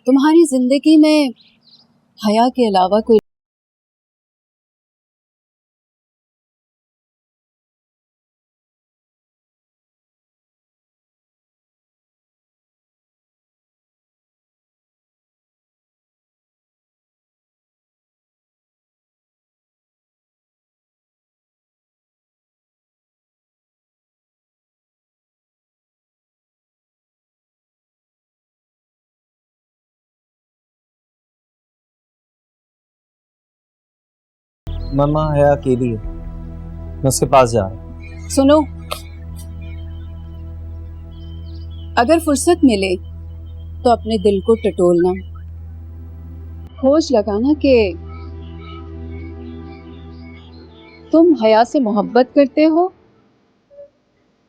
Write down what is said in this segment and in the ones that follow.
तुम्हारी जिंदगी में हया के अलावा कोई मम्मा हया अकेली है, मैं उसके पास जा रहा हूँ। सुनो, अगर फुर्सत मिले तो अपने दिल को टटोलना, खोज लगाना कि तुम हया से मोहब्बत करते हो।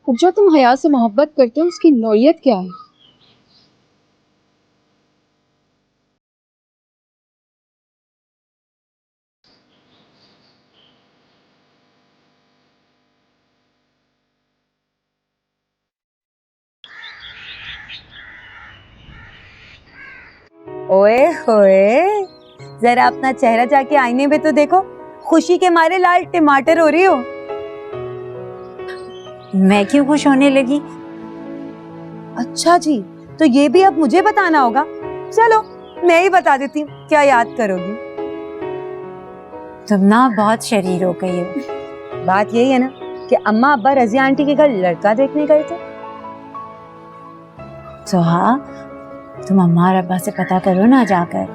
जो तुम हया से मोहब्बत करते हो उसकी नौयत क्या है। ओए होए, जरा अपना चेहरा जाके आईने में तो देखो, खुशी के मारे लाल टमाटर हो रही हो। मैं क्यों खुश होने लगी? अच्छा जी, तो ये भी अब मुझे बताना होगा। चलो मैं ही बता देती हूँ, क्या याद करोगी? तुम ना बहुत शरीर हो गई हो। बात यही है ना कि अम्मा अब्बा रजिया आंटी के घर लड़का देखने गए थे। तो हाँ, तुम अम्मा और अब्बा से पता करो ना जाकर।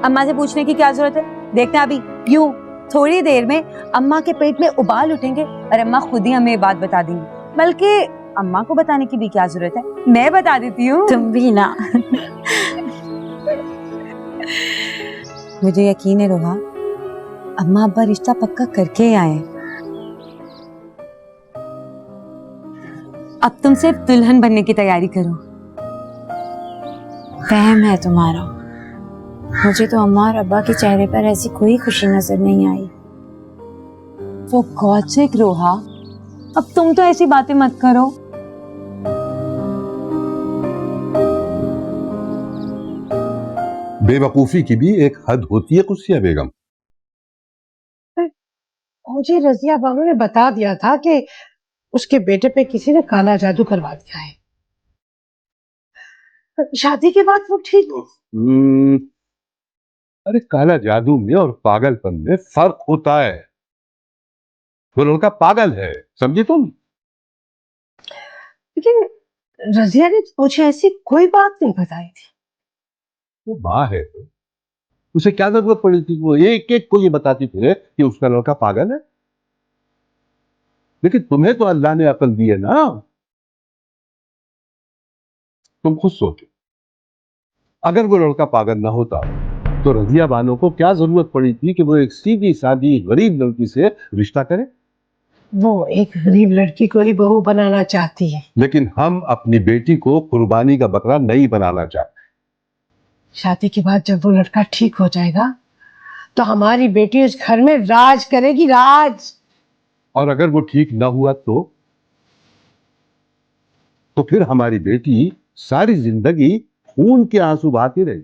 अम्मा से पूछने की क्या जरूरत है? देखना अभी यूं थोड़ी देर में अम्मा के पेट में उबाल उठेंगे और अम्मा खुद ही हमें ये बात बता देंगी। बल्कि अम्मा को बताने की भी क्या जरूरत है, मैं बता देती हूँ। तुम भी ना। मुझे यकीन है रोहा, अम्मा अब्बा रिश्ता पक्का करके ही आए। अब तुम सिर्फ दुल्हन बनने की तैयारी करो। वहम है तुम्हारा, मुझे तो अम्मा और अब्बा के चेहरे पर ऐसी कोई खुशी नजर नहीं आई। वो गॉड सेक रोहा, अब तुम तो ऐसी बातें मत करो। बेवकूफी की भी एक हद होती है कुसिया बेगम। मुझे रजिया बानो ने बता दिया था कि उसके बेटे पे किसी ने काला जादू करवा दिया है। शादी के बाद वो ठीक हो। अरे काला जादू में और पागलपन में फर्क होता है। वो लड़का पागल है, समझी तुम? लेकिन रजिया ने मुझे ऐसी कोई बात नहीं बताई थी। वो माँ है, उसे क्या जरूरत पड़ी थी वो एक एक को ये बताती फिरे कि उसका लड़का पागल है? लेकिन तुम्हें तो अल्लाह ने अकल दी है ना। तुम खुद सोचो, अगर वो लड़का पागल ना होता तो रजिया बानो को क्या जरूरत पड़ी थी कि वो एक सीधी सादी गरीब लड़की से रिश्ता करे? वो एक गरीब लड़की को ही बहू बनाना चाहती है। लेकिन हम अपनी बेटी को कुर्बानी का बकरा नहीं बनाना चाहते। शादी के बाद जब वो लड़का ठीक हो जाएगा तो हमारी बेटी उस घर में राज करेगी, राज। और अगर वो ठीक ना हुआ तो फिर हमारी बेटी सारी जिंदगी खून के आंसू बहाती रही।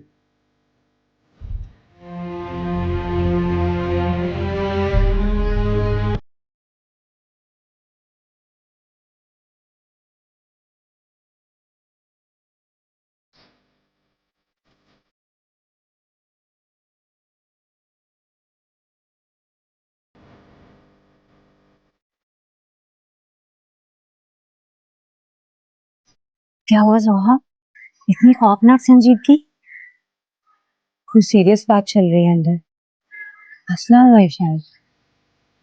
क्या हुआ जोहा, इतनी खौफनाक संजीदगी? कुछ सीरियस बात चल रही है अंदर। मसला हुआ है शायद।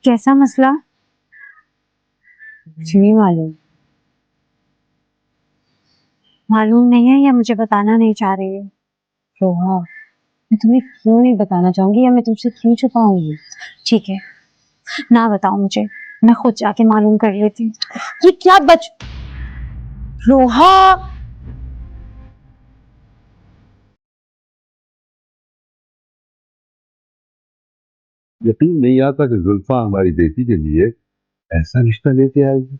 कैसा मसला? मुझे नहीं मालूम। मालूम नहीं है या मुझे बताना नहीं चाह रही है? रोहा, मैं तुम्हें क्यों नहीं बताना चाहूंगी या मैं तुमसे क्यों छुपाऊंगी? ठीक है, ना बताओ मुझे, मैं खुद जाके मालूम कर लेती हूँ। ये क्या रोहा, यकीन नहीं आता कि जुल्फा हमारी बेटी के लिए ऐसा रिश्ता लेके आएगी।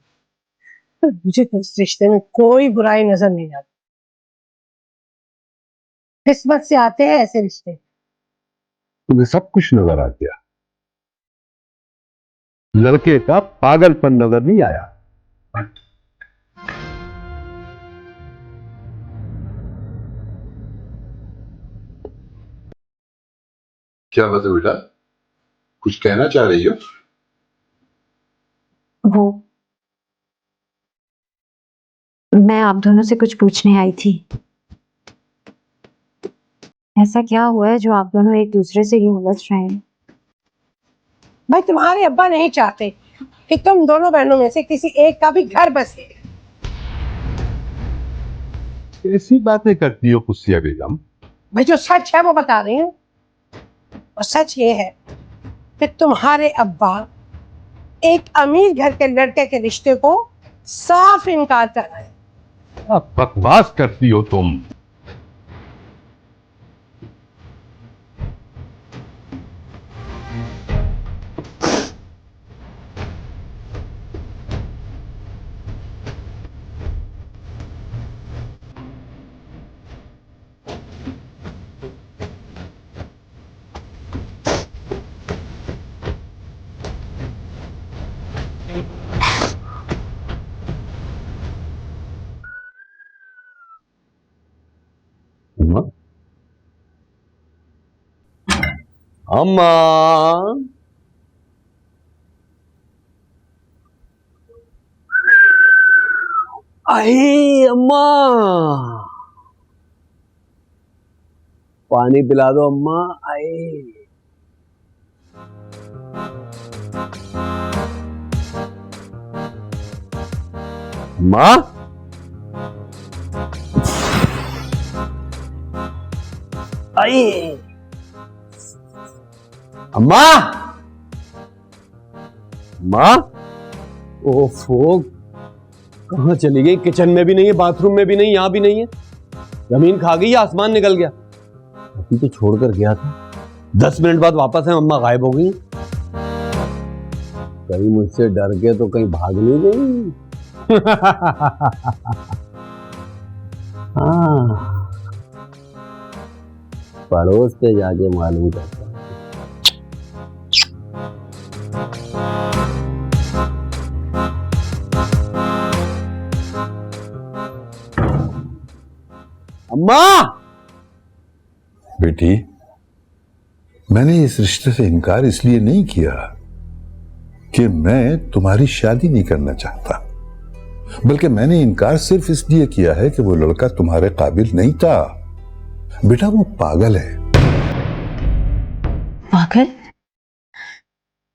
मुझे तो इस रिश्ते में कोई बुराई नजर नहीं आती। किस्मत से आते हैं ऐसे रिश्ते। तुम्हें सब कुछ नजर आ गया, लड़के का पागलपन नजर नहीं आया। क्या बात है बेटा, कुछ कहना चाह रही हो? वो मैं आप दोनों से कुछ पूछने आई थी। ऐसा क्या हुआ है जो आप दोनों एक दूसरे से यूं उलझ रहे हैं? भाई तुम्हारे अब्बा नहीं चाहते कि तुम दोनों बहनों में से किसी एक का भी घर बसे। ऐसी बातें करती हो खुशिया बेगम? भाई जो सच है वो बता रही हूँ, और सच ये है कि तुम्हारे अब्बा एक अमीर घर के लड़के के रिश्ते को साफ इनकार कर रहे हैं। क्या बकवास करती हो तुम? अम्मा, अम्मा, अरे अम्मा, पानी पिला दो अम्मा। आए अम्मा, आए अम्मा, अम्मा, ओफो, कहाँ चली गई? किचन में भी नहीं है, बाथरूम में भी नहीं, यहां भी नहीं है। जमीन खा गई या आसमान निकल गया? अभी तो छोड़कर गया था, 10 मिनट बाद वापस है, अम्मा गायब हो गई। कहीं मुझसे डर के तो कहीं भाग नहीं गई? हाँ, पड़ोस पे जाके मालूम करता हूं। अम्मा, बेटी, मैंने इस रिश्ते से इनकार इसलिए नहीं किया कि मैं तुम्हारी शादी नहीं करना चाहता, बल्कि मैंने इनकार सिर्फ इसलिए किया है कि वो लड़का तुम्हारे काबिल नहीं था। बेटा वो पागल है। पागल?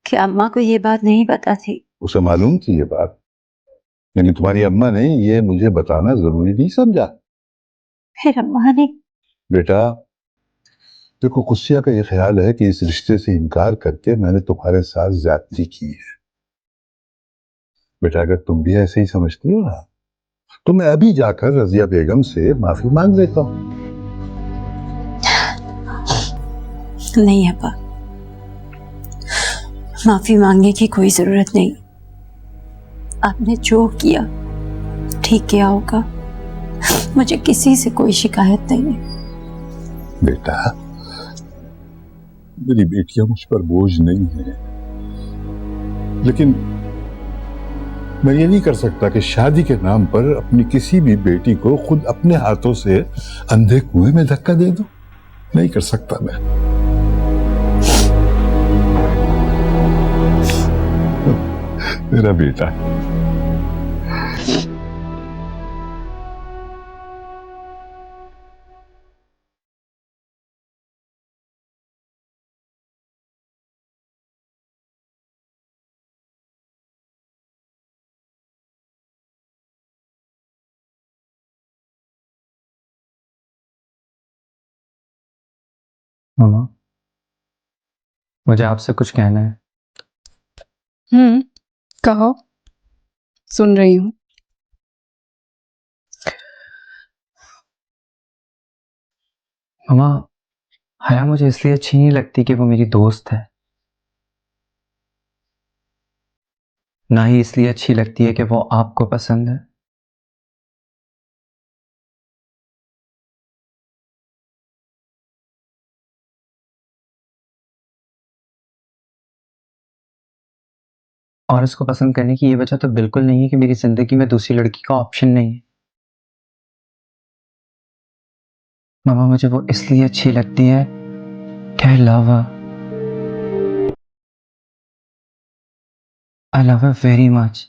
क्या अम्मा को ये बात नहीं पता थी? उसे मालूम थी ये बात, लेकिन तुम्हारी अम्मा ने ये मुझे बताना जरूरी नहीं समझा। फिर अम्मा ने? बेटा देखो, खुशिया का ये ख्याल है कि इस रिश्ते से इनकार करके मैंने तुम्हारे साथ ज्यादती की है। बेटा अगर तुम भी ऐसे ही समझती हो ना, तो मैं अभी जाकर रजिया बेगम से माफी मांग लेता हूँ। नहीं अब्बा, माफी मांगने की कोई जरूरत नहीं। आपने जो किया ठीक किया होगा, मुझे किसी से कोई शिकायत नहीं है। बेटा मेरी बेटियां मुझ पर बोझ नहीं है, लेकिन मैं ये नहीं कर सकता कि शादी के नाम पर अपनी किसी भी बेटी को खुद अपने हाथों से अंधे कुएं में धक्का दे दूं। नहीं कर सकता मैं। मेरा बेटा। मामा, मुझे आपसे कुछ कहना है। कहो, सुन रही हूँ। मामा, हया मुझे इसलिए अच्छी नहीं लगती कि वो मेरी दोस्त है, ना ही इसलिए अच्छी लगती है कि वो आपको पसंद है। और उसको पसंद करने की ये वजह तो बिल्कुल नहीं है कि मेरी जिंदगी में दूसरी लड़की का ऑप्शन नहीं है। मामा मुझे वो इसलिए अच्छी लगती है कि I love her, I love her very much.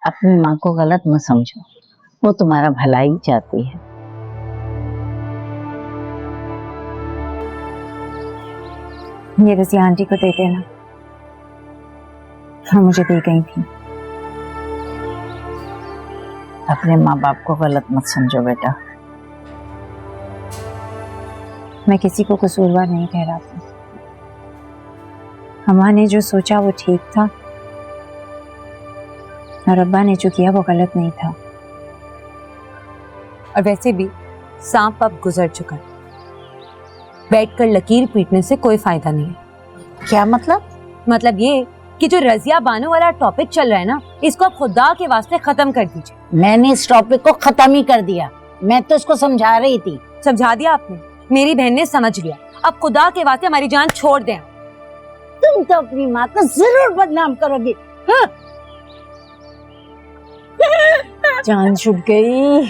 अपनी माँ को गलत मत समझो, वो तुम्हारा भलाई चाहती है। ये रजिया आंटी को दे देना, हाँ मुझे दी गई थी। अपने माँ बाप को गलत मत समझो बेटा। मैं किसी को कसूरवार नहीं ठहराती। अम्मा ने जो सोचा वो ठीक था और अब्बा ने जो किया वो गलत नहीं था। और वैसे भी सांप अब गुजर चुका है, बैठकर लकीर पीटने से कोई फायदा नहीं है। क्या मतलब? मतलब ये कि जो रजिया बानो वाला टॉपिक चल रहा है ना, इसको अब खुदा के वास्ते खत्म कर दीजिए। मैंने इस टॉपिक को खत्म ही कर दिया, मैं तो उसको समझा रही थी। समझा दिया आपने? मेरी बहन ने समझ लिया। अब खुदा के वास्ते हमारी जान छोड़ दें। तुम तो अपनी माँ को जरूर बदनाम करोगी। हाँ? जान छूट गई।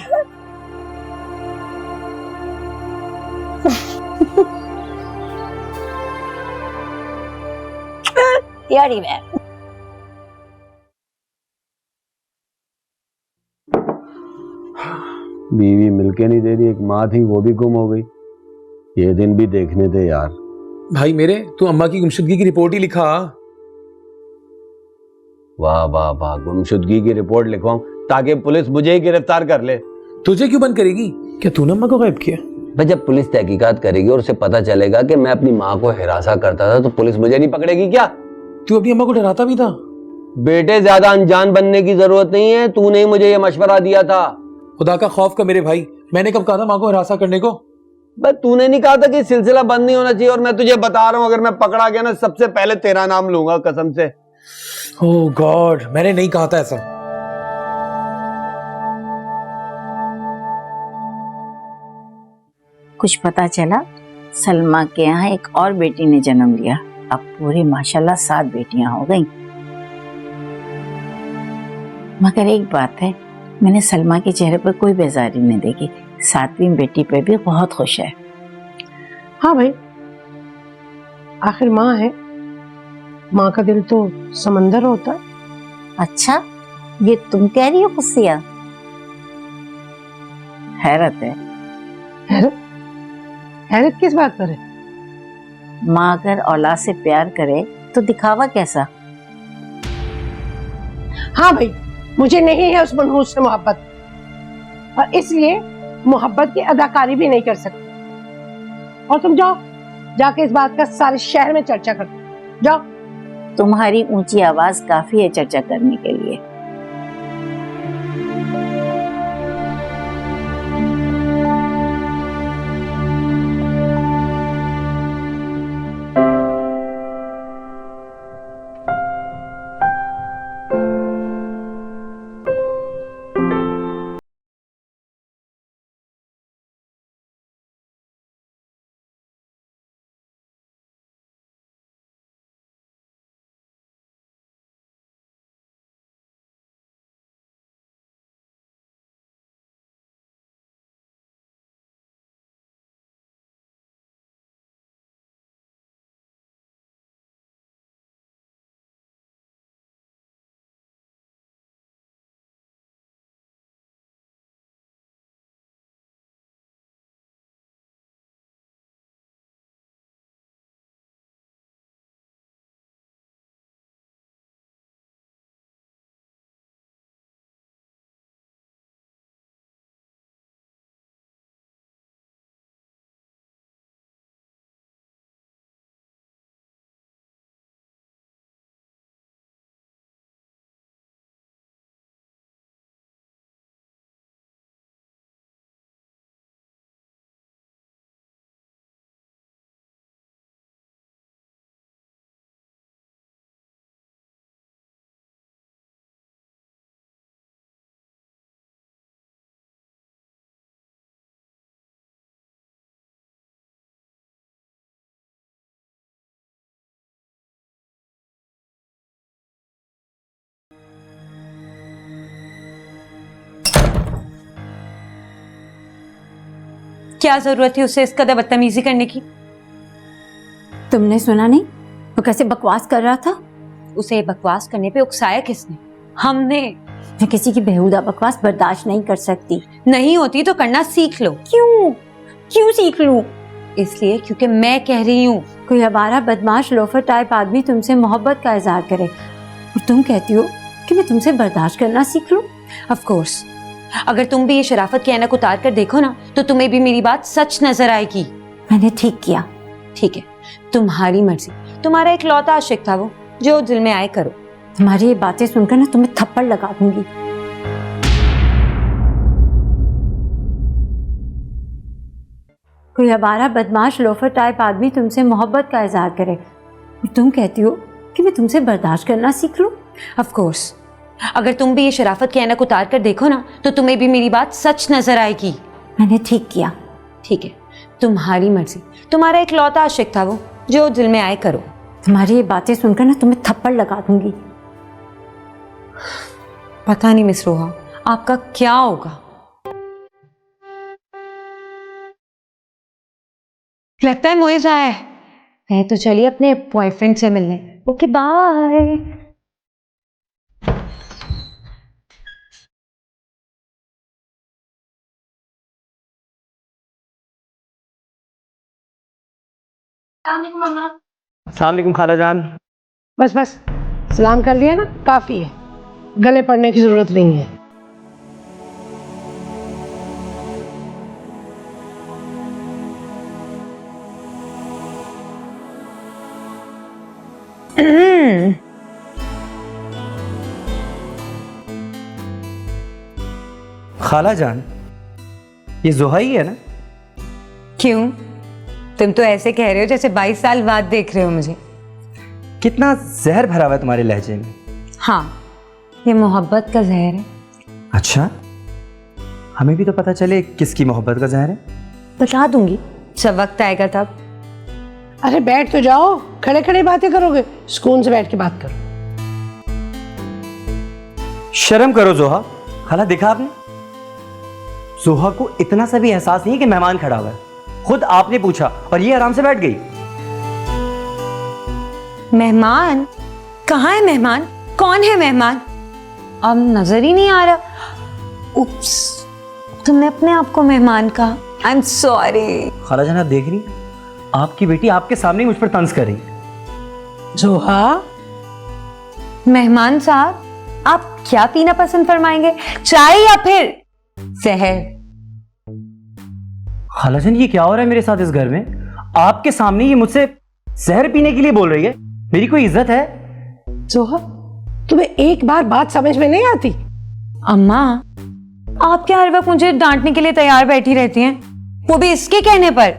यारी बहन। बीवी मिलके नहीं दे रही, एक माँ थी वो भी गुम हो गई। ये दिन भी देखने थे यार। भाई मेरे, तू अम्मा की गुमशुदगी की रिपोर्ट ही लिखा। वाह वाह वाह, गुमशुदगी की रिपोर्ट लिखवाऊं ताकि पुलिस मुझे ही गिरफ्तार कर ले। तुझे क्यों बंद करेगी? क्या तूने अम्मा को गायब किया? भाई जब पुलिस तहकीकात करेगी और उसे पता चलेगा कि मैं अपनी माँ को हिरासा करता था तो पुलिस मुझे नहीं पकड़ेगी क्या? तू अपनी अम्मा को डराता भी था? बेटे ज्यादा अनजान बनने की जरूरत नहीं है, तूने ही मुझे ये मशवरा दिया था। खुदा का खौफ का मेरे भाई, मैंने कब कहा था माँ को हिरासा करने को? बस तूने नहीं कहा था कि सिलसिला बंद नहीं होना चाहिए, और मैं तुझे बता रहा हूं अगर मैं पकड़ा गया ना सबसे पहले तेरा नाम लूंगा कसम से। ओह गॉड, मैंने नहीं कहा था ऐसा। कुछ पता चला सलमा के यहाँ एक और बेटी ने जन्म लिया। अब पूरी माशाल्लाह 7 बेटियां हो गई। मगर एक बात है, मैंने सलमा के चेहरे पर कोई बेजारी नहीं देखी। 7वीं बेटी पे भी बहुत खुश है। हाँ भाई, आखिर माँ है, माँ का दिल तो समंदर होता है। अच्छा, ये तुम कह रही हो खुशिया? हैरत है। हैरत? हैरत किस बात पर है? माँ अगर औलाद से प्यार करे तो दिखावा कैसा? हाँ भाई, मुझे नहीं है उस मनहूस से मोहब्बत, और इसलिए मोहब्बत की अदाकारी भी नहीं कर सकती। और तुम जाओ, जाके इस बात का सारे शहर में चर्चा कर जाओ। तुम्हारी ऊंची आवाज काफी है चर्चा करने के लिए। क्या जरूरत थी उससे इस कदर बदतमीजी करने की? तुमने सुना नहीं वो कैसे बकवास कर रहा था? उसे बकवास करने पे उकसाया किसने? हमने। मैं किसी की बेहुदा बकवास बर्दाश्त नहीं कर सकती। नहीं होती तो करना सीख लो। क्यों क्यों सीख लूं? इसलिए क्योंकि मैं कह रही हूँ। कोई आवारा बदमाश लोफर टाइप आदमी तुमसे मोहब्बत का इजहार करे और तुम कहती हो कि मैं तुमसे बर्दाश्त करना सीख लूं? ऑफ कोर्स, अगर तुम भी ये शराफत की ऐनक उतार कर देखो ना तो तुम्हें भी मेरी बात सच नजर आएगी। मैंने ठीक किया। ठीक है, तुम्हारी मर्जी। तुम्हारा एक लौता आशिक था वो, जो दिल में आए करो। तुम्हारी ये बातें सुनकर ना तुम्हें थप्पड़ लगा दूंगी। कोई आवारा बदमाश लोफर टाइप आदमी तुमसे मोहब्बत का इजहार करे और तुम कहती हो कि मैं तुमसे बर्दाश्त करना सीख लूं? ऑफ कोर्स, अगर तुम भी ये शराफत की ऐनक उतार कर देखो ना तो तुम्हें भी मेरी बात सच नजर आएगी। मैंने ठीक किया। ठीक है, तुम्हारी मर्जी। तुम्हारा एक लौता आशिक था वो, जो दिल में आए करो। तुम्हारी ये बातें सुनकर ना तुम्हें थप्पड़ लगा दूंगी। पता नहीं मिस रोहा आपका क्या होगा। लगता है मोइज आया है। मैं तो चलिए अपने बॉयफ्रेंड से मिलने। Okay bye. अस्सलाम वालेकुम खाला जान। बस बस सलाम कर लिया ना, काफी है, गले पड़ने की जरूरत नहीं है। खाला जान, ये जोहा ही है ना? क्यों? तुम तो ऐसे कह रहे हो जैसे 22 साल बाद देख रहे हो मुझे। कितना जहर भरा हुआ है तुम्हारे लहजे में। हाँ, ये मोहब्बत का जहर है। अच्छा, हमें भी तो पता चले किसकी मोहब्बत का जहर है। बता दूंगी जब वक्त आएगा तब। अरे बैठ तो जाओ, खड़े खड़े बातें करोगे? सुकून से बैठ के बात करो। शर्म करो जोहा। खाला देखा आपने, जोहा को इतना सा भी एहसास नहीं है कि मेहमान खड़ा हुआ है। खुद आपने पूछा और ये आराम से बैठ गई। मेहमान? कहाँ है मेहमान? कौन है मेहमान? अब नजर ही नहीं आ रहा। उप्स, तुमने अपने आप को मेहमान कहा। आई एम सॉरी। खाला जान, आप देख रही, आपकी बेटी आपके सामने मुझ पर तंज कर रही। जोहा, मेहमान साहब, आप क्या पीना पसंद फरमाएंगे, चाय या फिर जहर? खाला जान, ये क्या हो रहा है मेरे साथ इस घर में? आपके सामने ये मुझसे जहर पीने के लिए बोल रही है। मेरी कोई इज्जत है? जोहा, तुम्हें एक बार बात समझ में नहीं आती? अम्मा, आप क्या हर वक्त मुझे डांटने के लिए तैयार बैठी रहती हैं, वो भी इसके कहने पर?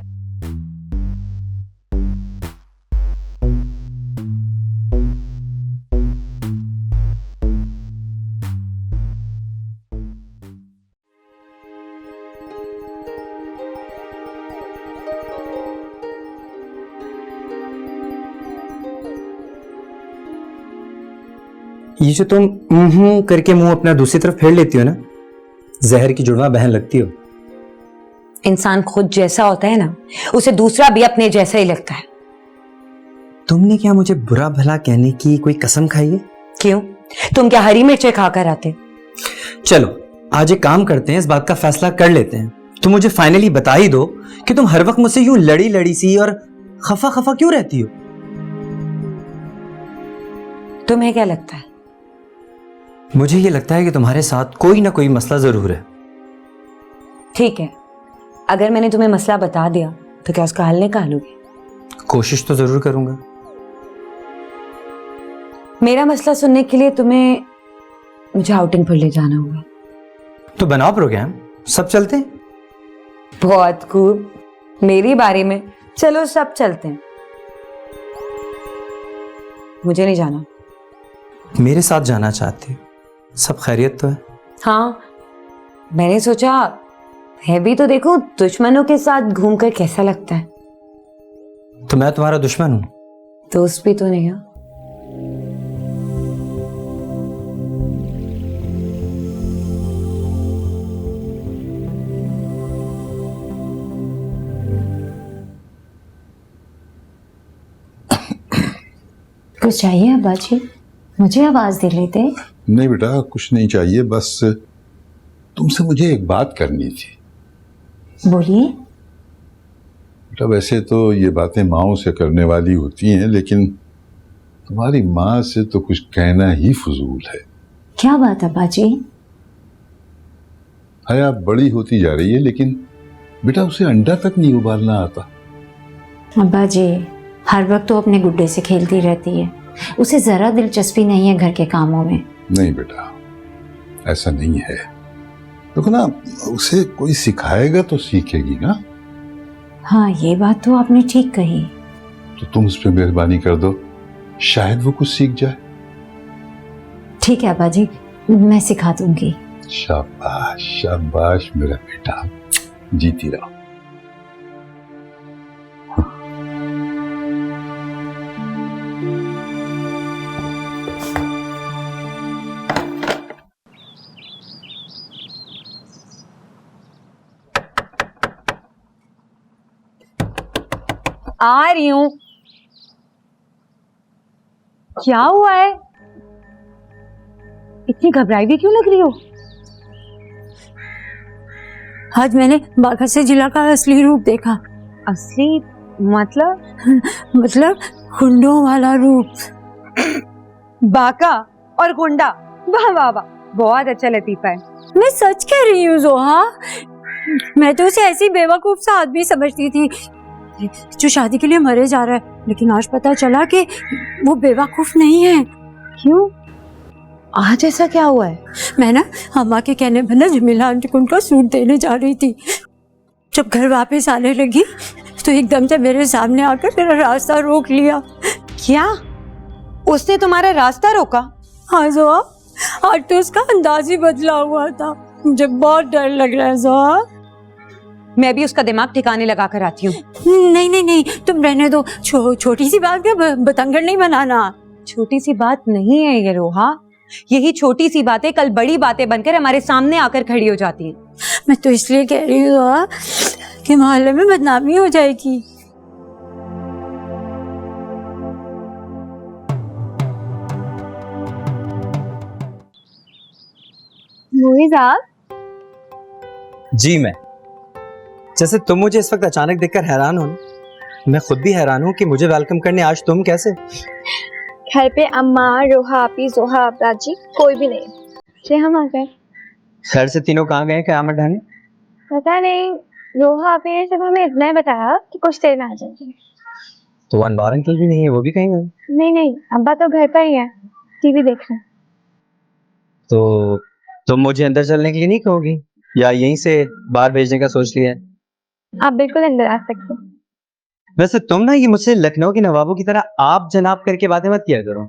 ये जो तुम करके मुंह अपना दूसरी तरफ फेर लेती हो ना, जहर की जुड़वा बहन लगती हो। इंसान खुद जैसा होता है ना, उसे दूसरा भी अपने जैसा ही लगता है। तुमने क्या मुझे बुरा भला कहने की कोई कसम खाई है? क्यों? तुम क्या हरी मिर्चें खाकर आते? चलो आज एक काम करते हैं, इस बात का फैसला कर लेते हैं। तुम मुझे फाइनली बता ही दो कि तुम हर वक्त मुझसे यूं लड़ी लड़ी सी और खफा खफा क्यों रहती हो? तुम्हें क्या लगता है? मुझे ये लगता है कि तुम्हारे साथ कोई ना कोई मसला जरूर है। ठीक है, अगर मैंने तुम्हें मसला बता दिया तो क्या उसका हल निकालोगे? कोशिश तो जरूर करूंगा। मेरा मसला सुनने के लिए तुम्हें मुझे आउटिंग पर ले जाना होगा। तो बनाओ प्रोग्राम, सब चलते हैं। बहुत खूब, मेरी बारी में चलो सब चलते हैं। मुझे नहीं जाना। मेरे साथ जाना चाहती हो? सब खैरियत तो है? हाँ, मैंने सोचा है भी तो देखो दुश्मनों के साथ घूमकर कैसा लगता है। तो मैं तुम्हारा दुश्मन हूं? दोस्त भी तो नहीं है। कुछ चाहिए अब्बा जी? मुझे आवाज दे लेते। नहीं बेटा, कुछ नहीं चाहिए, बस तुमसे मुझे एक बात करनी थी। बोलिए। बेटा वैसे तो ये बातें माओं से करने वाली होती हैं, लेकिन तुम्हारी माँ से तो कुछ कहना ही फजूल है। क्या बात अब्बा जी? हया बड़ी होती जा रही है, लेकिन बेटा उसे अंडा तक नहीं उबालना आता। अब्बा जी हर वक्त तो अपने गुड्डे से खेलती रहती है, उसे जरा दिलचस्पी नहीं है घर के कामों में। नहीं बेटा, ऐसा नहीं है। देखो ना, उसे कोई सिखाएगा तो सीखेगी ना। हाँ ये बात तो आपने ठीक कही। तो तुम उस पर मेहरबानी कर दो, शायद वो कुछ सीख जाए। ठीक है अब्बा जी, मैं सिखा दूंगी। शाबाश शाबाश मेरा बेटा, जीती रहो। आ रही हूं। क्या हुआ है? इतनी घबराई हुई क्यों लग रही हो? आज मैंने बाका से जिला का असली रूप देखा। असली मतलब? मतलब गुंडों वाला रूप। बाका और गुंडा, वाह वाह वाह, बहुत अच्छा लतीफा है। मैं सच कह रही हूँ जोहा, मैं तो उसे ऐसी बेवकूफ सा आदमी समझती थी जो शादी के लिए मरे जा रहा है, लेकिन आज पता चला कि वो बेवकूफ नहीं है। क्यों? आज ऐसा क्या हुआ है? मैं ना अम्मा के कहने पर ना जमीला आंटी को उनका सूट देने जा रही थी। जब घर वापस आने लगी तो एकदम से मेरे सामने आकर मेरा रास्ता रोक लिया। क्या? उसने तुम्हारा रास्ता रोका? हाँ जोहा, आज तो उसका अंदाज ही बदला हुआ था। मुझे बहुत डर लग रहा है जोहा। मैं भी उसका दिमाग ठिकाने लगा कर आती हूँ। नहीं नहीं नहीं, तुम रहने दो। छोटी सी बात का बतंगड़ नहीं बनाना। छोटी सी बात नहीं है ये रोहा, यही छोटी सी बातें कल बड़ी बातें बनकर हमारे सामने आकर खड़ी हो जाती हैं। मैं तो इसलिए कह रही हूँ कि मोहल्ले में बदनामी हो जाएगी। मोहित आप? जी मैं, जैसे तुम मुझे इस वक्त अचानक देखकर हैरान हो, मैं खुद भी हैरान हूँ कि मुझे वेलकम करने आज तुम कैसे? घर पे अम्मा, रोहा आपी, जोहा आपराज जी कोई भी नहीं, इसलिए हम आ गए। घर से तीनों कहाँ गए कयामत ढाने? पता नहीं, रोहा आपी ने सिर्फ हमें इतना ही बताया कि कुछ देर में आ जाएंगे। तो अनवार अंकल भी नहीं है, वो भी कहीं गए? नहीं नहीं, अब्बा तो घर पर ही है, टीवी देख रहे हैं। तो तुम मुझे अंदर चलने के लिए नहीं कहोगी, या यहीं से बाहर भेजने का सोच लिया है? आप बिल्कुल अंदर आ सकते हैं। वैसे तुम ना ये मुझसे लखनऊ के नवाबों की तरह आप जनाब करके बातें मत किया करो।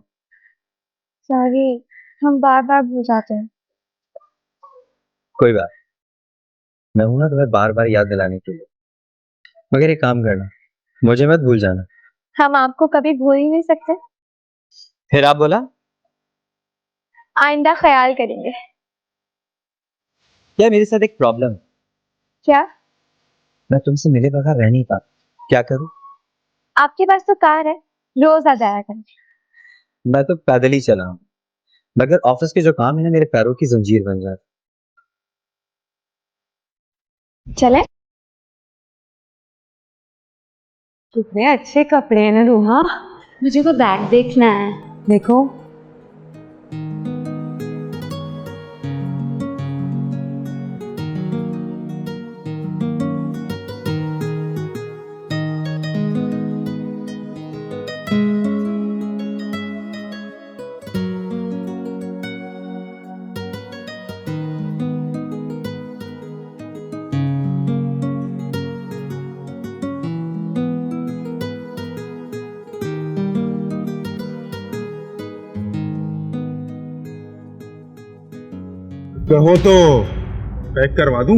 सॉरी, हम बार बार भूल जाते हैं। कोई बात, मैं हूं ना तुम्हें बार बार याद दिलाने के लिए। मगर एक काम करना, मुझे मत भूल जाना। हम आपको कभी भूल ही नहीं सकते। फिर आप बोला? आइंदा ख्याल करेंगे। क्या मेरे साथ एक प्रॉब्लम? क्या? मैं तुमसे मिले बगैर रह नहीं पाता, क्या करूं? आपके पास तो कार है, रोज आ जाया करें। मैं तो पैदल ही चला हूं, मगर ऑफिस के जो काम है ना, मेरे पैरों की जंजीर बन जाती। चले? कितने अच्छे कपड़े हैं ना रूहा। मुझे वो बैग देखना है। देखो, कहो तो पैक करवा दूं?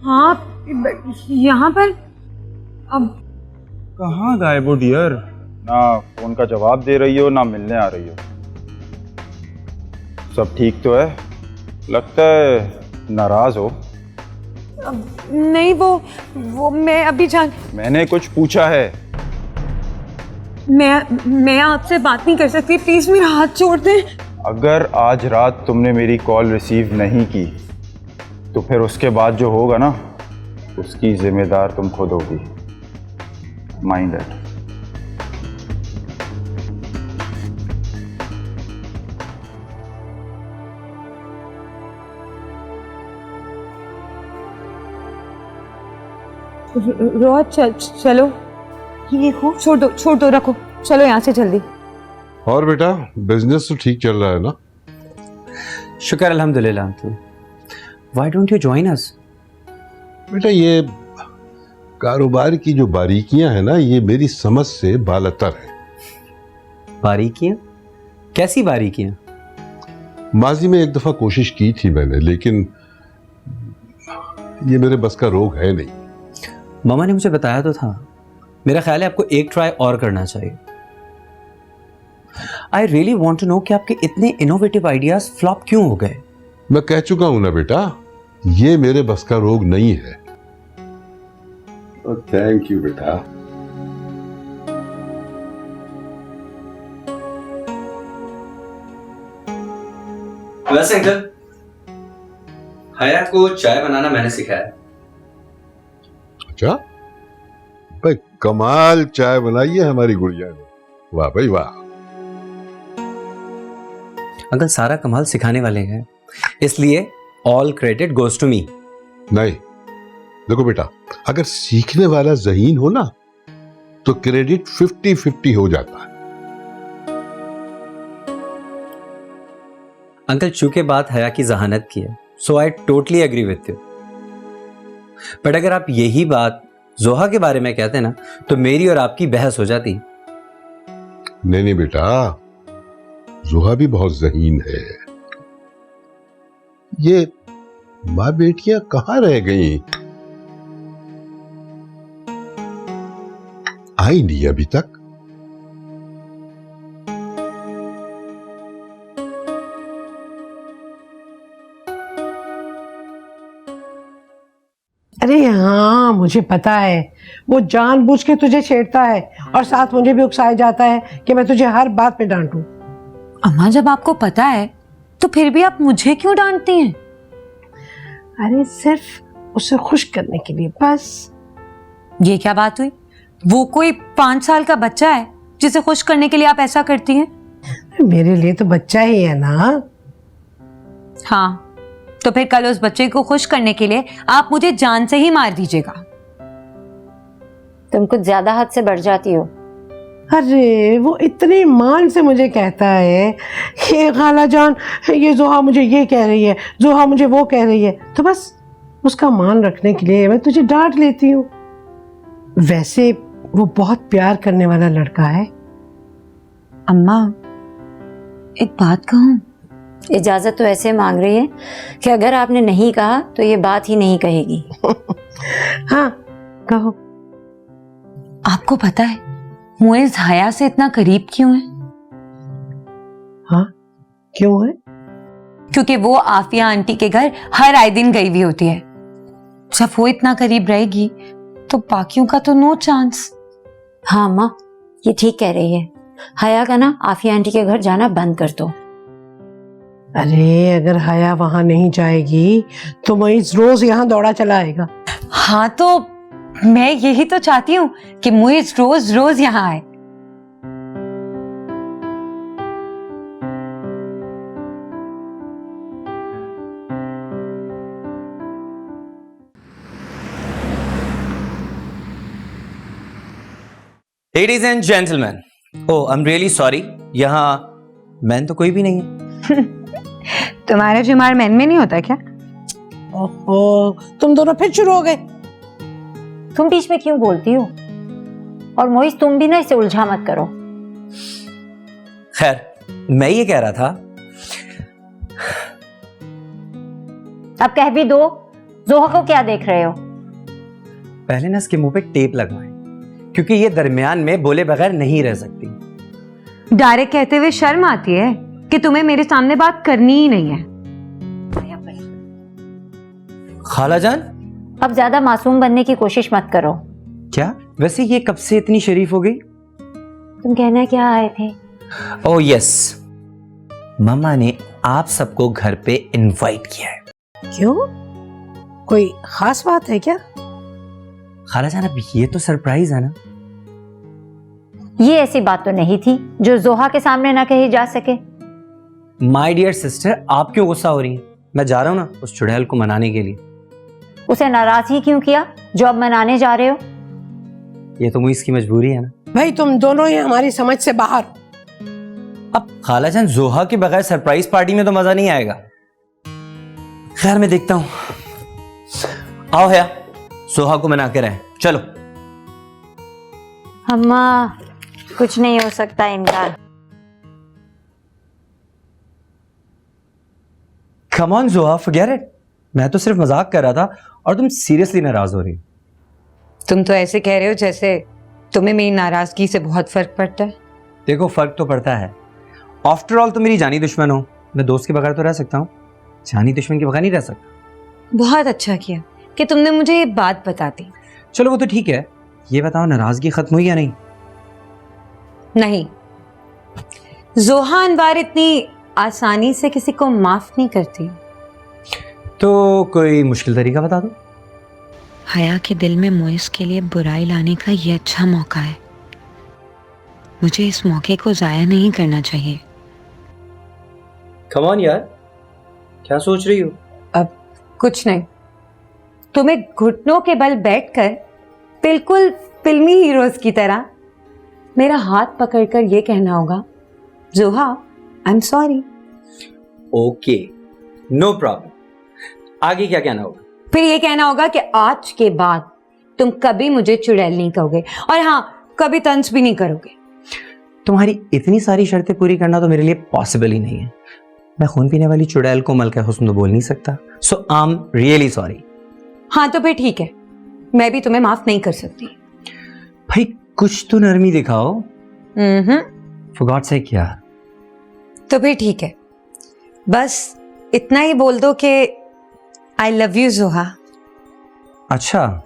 हाँ यहाँ पर। अब कहाँ गायब हो डियर? ना फोन का जवाब दे रही हो, ना मिलने आ रही हो। सब ठीक तो है? लगता है नाराज हो। नहीं, वो मैं अभी जान। मैंने कुछ पूछा है। मैं आपसे बात नहीं कर सकती, प्लीज मेरा हाथ छोड़ दें। अगर आज रात तुमने मेरी कॉल रिसीव नहीं की तो फिर उसके बाद जो होगा ना उसकी जिम्मेदार तुम खुद होगी। Mind it. रोहत चलो, ये हो, छोड़ दो रखो, चलो यहाँ से जल्दी। और बेटा बिजनेस तो ठीक चल रहा है ना? शुक्र अल्हम्दुलिल्लाह uncle. Why don't you join us? बेटा ये कारोबार की जो बारीकियां हैं ना, ये मेरी समझ से बालतर है। बारीकियां? कैसी बारीकियां? माजी में एक दफा कोशिश की थी मैंने, लेकिन ये मेरे बस का रोग है नहीं। मामा ने मुझे बताया तो था। मेरा ख्याल है आपको एक ट्राई और करना चाहिए। I really want to know कि आपके इतने इनोवेटिव आइडियाज फ्लॉप क्यों हो गए? मैं कह चुका हूं ना बेटा, ये मेरे बस का रोग नहीं है। थैंक यू बेटा। वैसे अंकल, हया को चाय बनाना मैंने सिखाया। अच्छा भाई, कमाल चाय बनाई है हमारी गुड़िया ने। वाह भाई वाह। अंकल सारा कमाल सिखाने वाले हैं, इसलिए all credit goes to me. नहीं देखो बेटा, अगर सीखने वाला ज़हीन हो ना तो क्रेडिट 50-50 हो जाता है। अंकल चूंकि बात हया की जहानत की है, so I totally agree with you. But अगर आप यही बात जोहा के बारे में कहते ना तो मेरी और आपकी बहस हो जाती। नहीं बेटा, जोहा भी बहुत ज़हीन है। ये माँ बेटियां कहां रह गई? आई नहीं अभी तक। अरे हाँ, मुझे पता है वो जानबूझ के तुझे छेड़ता है और साथ मुझे भी उकसाया जाता है कि मैं तुझे हर बात पे डांटूं। अम्मा जब आपको पता है तो फिर भी आप मुझे क्यों डांटती हैं? अरे सिर्फ उसे खुश करने के लिए बस। ये क्या बात हुई? वो कोई 5 साल का बच्चा है जिसे खुश करने के लिए आप ऐसा करती हैं? मेरे लिए तो बच्चा ही है ना। हाँ, तो फिर कल उस बच्चे को खुश करने के लिए आप मुझे जान से ही मार दीजिएगा। तुम कुछ ज्यादा हद से बढ़ जाती हो। अरे वो इतनी मान से मुझे कहता है कि खाला जान ये जोहा मुझे ये कह रही है, जोहा मुझे वो कह रही है, तो बस उसका मान रखने के लिए मैं तुझे डांट लेती हूँ। वैसे वो बहुत प्यार करने वाला लड़का है। अम्मा एक बात कहूँ? इजाजत तो ऐसे मांग रही है कि अगर आपने नहीं कहा तो ये बात ही नहीं कहेगी। हाँ कहो। आपको पता है मुइज़ हया से इतना करीब क्यों है? हाँ क्यों है? क्योंकि वो आफिया आंटी के घर हर आए दिन गई हुई होती है। जब वो इतना करीब रहेगी तो बाकियों का तो नो चांस। हाँ माँ, ये ठीक कह रही है। हया का ना आफिया आंटी के घर जाना बंद कर दो। अरे अगर हया वहां नहीं जाएगी तो मुइज़ रोज यहाँ दौड़ा चला आएगा। हाँ तो मैं यही तो चाहती हूँ कि मुइज़ रोज रोज यहाँ आए। Ladies and gentleman, oh I am really sorry, यहाँ मैन तो कोई भी नहीं है। तुम्हारा जुमार मैन में नहीं होता क्या? ओहो, तुम दोनों फिर शुरू हो गए। तुम बीच में क्यों बोलती हो? और मोइज़ तुम भी ना इसे उलझा मत करो। खैर मैं ये कह रहा था, अब कह भी दो, जोहा को क्या देख रहे हो? पहले ना इसके मुंह पे टेप लगवाएं, क्योंकि ये दरमियान में बोले बगैर नहीं रह सकती। डायरेक्ट कहते हुए शर्म आती है कि तुम्हें मेरे सामने बात करनी ही नहीं है। खाला जान, अब ज्यादा मासूम बनने की कोशिश मत करो। क्या वैसे ये कब से इतनी शरीफ हो गई? तुम कहना क्या आए थे? ओह यस, मम्मा ने आप सबको घर पे इनवाइट किया है। क्यों? कोई खास बात है क्या? खालाजान अब ये तो सरप्राइज है ना। ये ऐसी बात तो नहीं थी जो जोहा के सामने ना कही जा सके। माय डियर सिस्टर, आप क्यों गुस्सा हो रही हैं? मैं जा रहा हूँ ना उस चुड़ैल को मनाने के लिए। उसे नाराज ही क्यों किया जो अब मनाने जा रहे हो? ये तो मुझे इसकी मजबूरी है ना। भाई तुम दोनों ही हमारी समझ से बाहर हो। अब खालाजान जोहा के बगैर सरप्राइज पार्टी में तो मजा नहीं आएगा। खैर मैं देखता हूँ। आओ हया, जोहा को मना के रहे। चलो। अम्मा कुछ नहीं हो सकता इनका। कम ऑन जोहा, फॉरगेट इट। मैं तो सिर्फ मजाक कर रहा था और तुम सीरियसली नाराज हो रही हो। तुम तो ऐसे कह रहे हो जैसे तुम्हें मेरी नाराजगी से बहुत फर्क पड़ता है। देखो फर्क तो पड़ता है। आफ्टर ऑल तुम मेरी जानी दुश्मन हो। मैं दोस्त के बगैर तो रह सकता हूँ, जानी दुश्मन के बगैर नहीं रह सकता। बहुत अच्छा किया कि तुमने मुझे ये बात बता दी। चलो वो तो ठीक है, ये बताओ नाराजगी खत्म हुई या नहीं? नहीं, जोहा अनवार इतनी आसानी से किसी को माफ नहीं करती। तो कोई मुश्किल तरीका बता दो। हया के दिल में मोइस के लिए बुराई लाने का ये अच्छा मौका है। मुझे इस मौके को जाया नहीं करना चाहिए। कम ऑन यार, क्या सोच रही हो? अब कुछ नहीं, तुम्हें घुटनों के बल बैठकर बिल्कुल फिल्मी हीरोज की तरह मेरा हाथ पकड़कर ये कहना होगा, Zoha I am sorry. Okay, no problem. आगे क्या कहना होगा? फिर ये कहना होगा कि आज के बाद तुम कभी मुझे चुड़ैल नहीं कहोगे, और हाँ, कभी तंज भी नहीं करोगे। तुम्हारी इतनी सारी शर्तें पूरी करना तो मेरे लिए पॉसिबल ही नहीं है। मैं खून पीने वाली चुड़ैल को मलका हुस्न तो बोल नहीं सकता। सो आई एम रियली सॉरी। हाँ तो फिर ठीक है, मैं भी तुम्हें माफ नहीं कर सकती। भाई कुछ तो नरमी दिखाओ। फॉर गॉड सेक यार। तो फिर ठीक है, बस इतना ही बोल दो कि आई लव यू जोहा। अच्छा,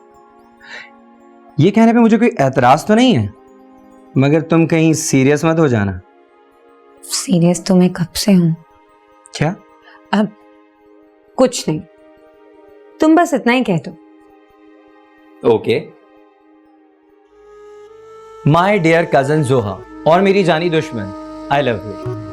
ये कहने पे मुझे कोई एतराज तो नहीं है, मगर तुम कहीं सीरियस मत हो जाना। सीरियस तो मैं कब से हूं। क्या? अब कुछ नहीं, तुम बस इतना ही कह दो। ओके। माय डियर कजन जोहा और मेरी जानी दुश्मन, आई लव यू।